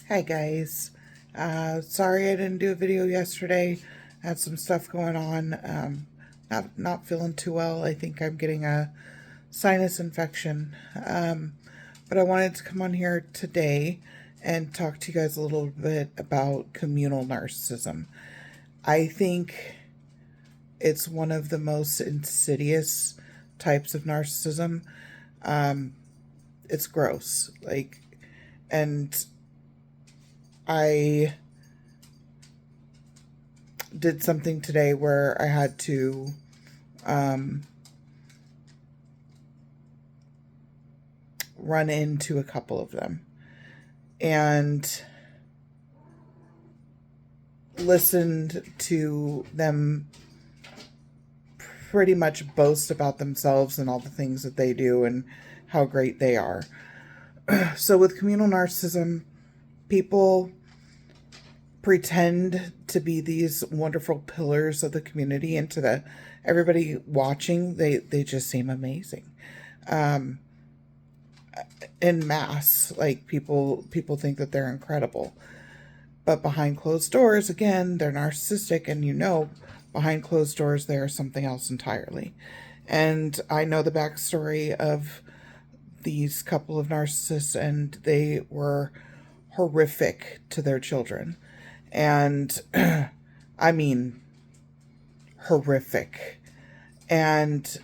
Hi guys. Sorry I didn't do a video yesterday. I had some stuff going on. Not feeling too well. I think I'm getting a sinus infection. But I wanted to come on here today and talk to you guys a little bit about communal narcissism. I think it's one of the most insidious types of narcissism. It's gross. And I did something today where I had to run into a couple of them and listened to them pretty much boast about themselves and all the things that they do and how great they are. So with communal narcissism, people pretend to be these wonderful pillars of the community, and to everybody watching, they just seem amazing. In mass, like people think that they're incredible, but behind closed doors, again, they're narcissistic, and behind closed doors they are something else entirely. And I know the backstory of these couple of narcissists, and they were horrific to their children. And I mean, horrific. And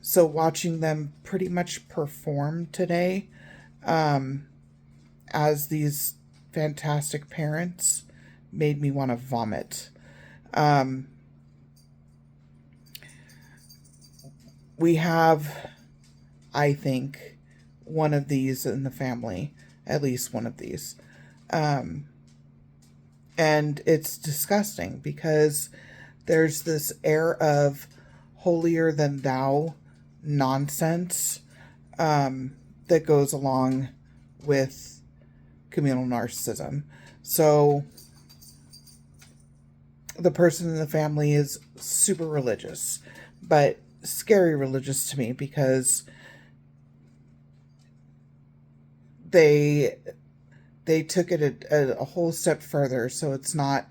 so watching them pretty much perform today as these fantastic parents made me want to vomit. We have, I think, one of these in the family, at least one of these. And it's disgusting because there's this air of holier than thou nonsense that goes along with communal narcissism. So the person in the family is super religious, but scary religious to me, because they took it a whole step further. So it's not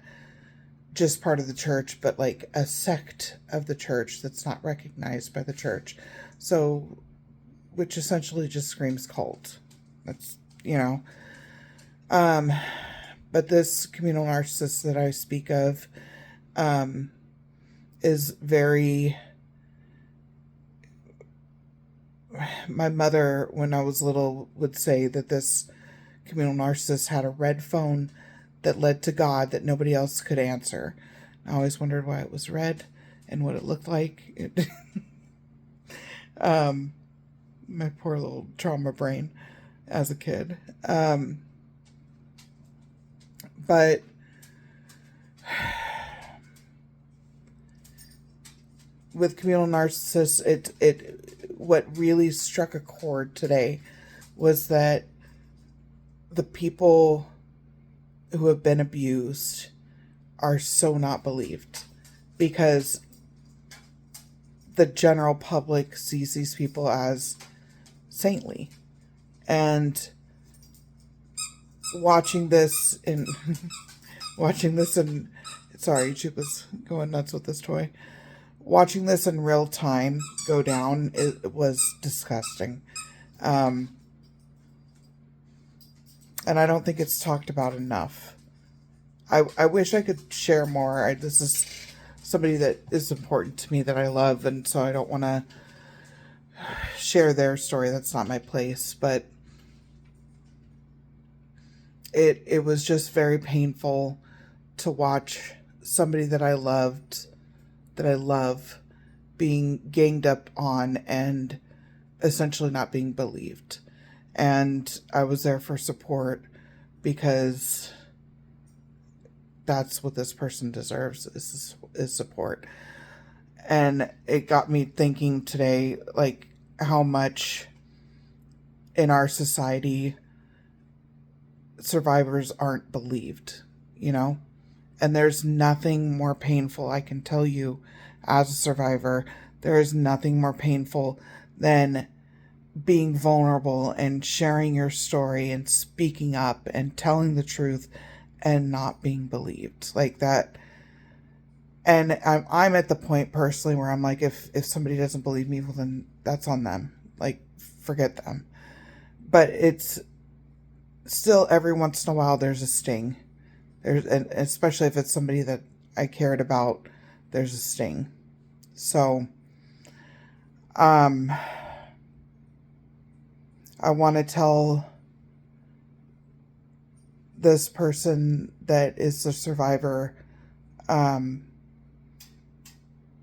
just part of the church, but like a sect of the church that's not recognized by the church. So, which essentially just screams cult. That's, but this communal narcissist that I speak of is very... My mother, when I was little, would say that this communal narcissist had a red phone that led to God that nobody else could answer. I always wondered why it was red and what it looked like. My poor little trauma brain as a kid. But with communal narcissists, what really struck a chord today was that the people who have been abused are so not believed, because the general public sees these people as saintly. And watching this in sorry, Chupa's going nuts with this toy. Watching this in real time go down, it was disgusting. And I don't think it's talked about enough. I wish I could share more. This is somebody that is important to me, that I love, and so I don't want to share their story. That's not my place. But it was just very painful to watch somebody that I love, being ganged up on and essentially not being believed. And I was there for support, because that's what this person deserves, is support. And it got me thinking today, like, how much in our society survivors aren't believed, And there's nothing more painful, I can tell you, as a survivor, there is nothing more painful than being vulnerable and sharing your story and speaking up and telling the truth and not being believed like that. And I'm at the point personally where I'm like, if somebody doesn't believe me, well, then that's on them. Like, forget them. But it's still, every once in a while, there's a sting. And especially if it's somebody that I cared about, there's a sting. So, I want to tell this person that is the survivor,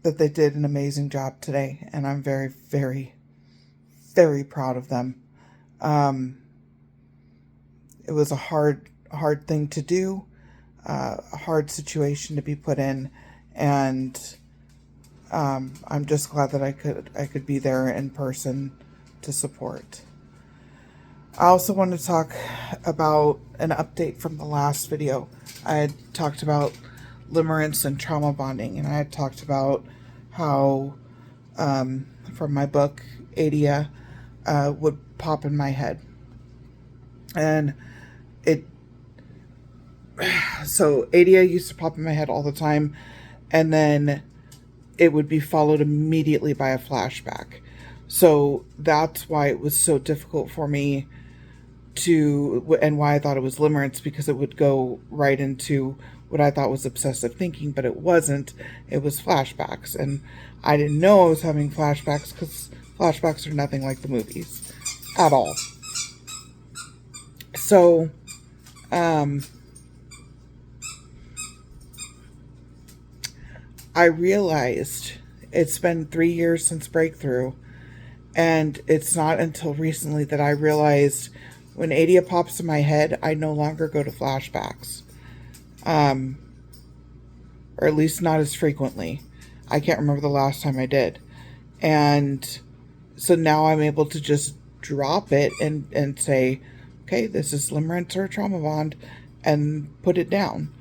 that they did an amazing job today, and I'm very, very, very proud of them. It was a hard thing to do, a hard situation to be put in, and I'm just glad that I could be there in person to support. I also want to talk about an update from the last video. I had talked about limerence and trauma bonding, and I had talked about how from my book Adia would pop in my head, and so Adia used to pop in my head all the time, and then it would be followed immediately by a flashback. So that's why it was so difficult for me and why I thought it was limerence, because it would go right into what I thought was obsessive thinking, but it wasn't. It was flashbacks, and I didn't know I was having flashbacks because flashbacks are nothing like the movies at all. So, I realized it's been 3 years since breakthrough, and it's not until recently that I realized when Adia pops in my head, I no longer go to flashbacks. Or at least not as frequently. I can't remember the last time I did. And so now I'm able to just drop it and say, okay, this is limerence or trauma bond, and put it down.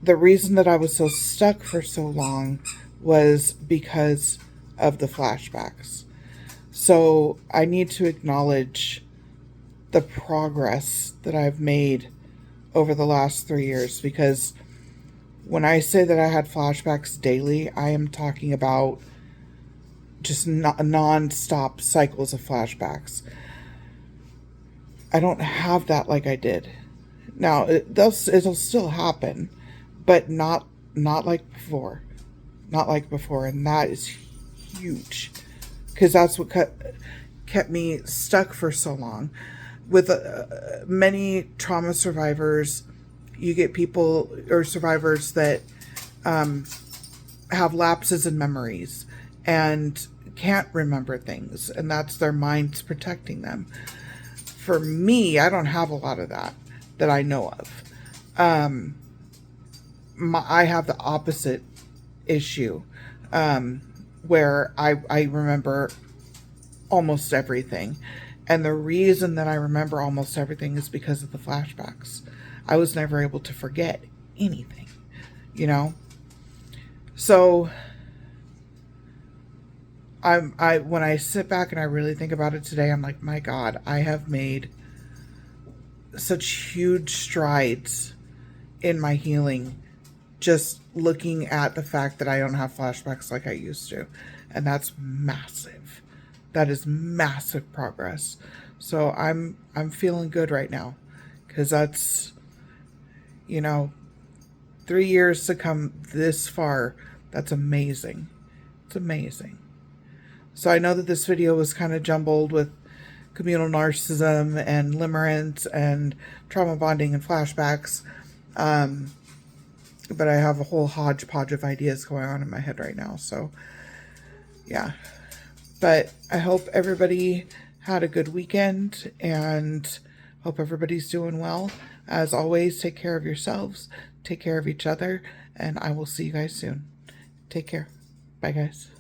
The reason that I was so stuck for so long was because of the flashbacks. So I need to acknowledge the progress that I've made over the last 3 years, because when I say that I had flashbacks daily, I am talking about just non-stop cycles of flashbacks. I don't have that like I did. Now, it'll still happen, but not like before. Not like before, and that is huge, because that's what kept me stuck for so long. With many trauma survivors, you get people or survivors that have lapses in memories and can't remember things, and that's their minds protecting them. For me, I don't have a lot of that I know of. I have the opposite issue, where I remember almost everything. And the reason that I remember almost everything is because of the flashbacks. I was never able to forget anything, you know? So when I sit back and I really think about it today, I'm like, my God, I have made such huge strides in my healing, just looking at the fact that I don't have flashbacks like I used to. And that's massive. That is massive progress. So I'm feeling good right now, because that's, 3 years to come this far. That's amazing. It's amazing. So I know that this video was kind of jumbled with communal narcissism and limerence and trauma bonding and flashbacks. But I have a whole hodgepodge of ideas going on in my head right now. So yeah. But I hope everybody had a good weekend, and hope everybody's doing well. As always, take care of yourselves, take care of each other, and I will see you guys soon. Take care. Bye, guys.